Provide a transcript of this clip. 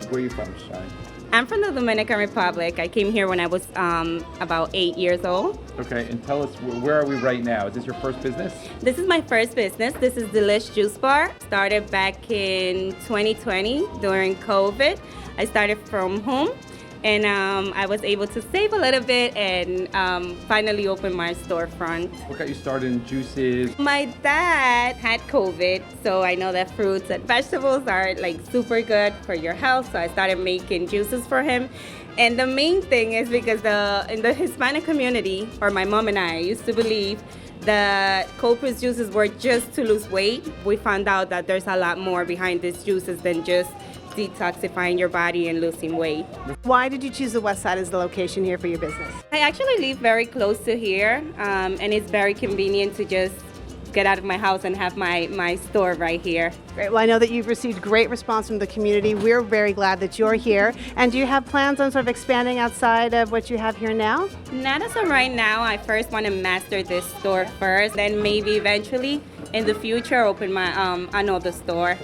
Where are you from, Shawny? I'm from the Dominican Republic. I came here when I was about 8 years old. Okay, and tell us, where are we right now? Is this your first business? This is my first business. This is Delish Juice Bar. Started back in 2020 during COVID. I started from home, and I was able to save a little bit and finally open my storefront. What got you started in juices? My dad had COVID, so I know that fruits and vegetables are like super good for your health, so I started making juices for him. And the main thing is because in the Hispanic community, or my mom and I used to believe that cold pressed juices were just to lose weight. We found out that there's a lot more behind these juices than just detoxifying your body and losing weight. Why did you choose the West Side as the location here for your business? I actually live very close to here, and it's very convenient to just get out of my house and have my store right here. Great. Well, I know that you've received great response from the community. We're very glad that you're here. And do you have plans on sort of expanding outside of what you have here now? Not as of right now. I first want to master this store first, then maybe eventually in the future open my another store.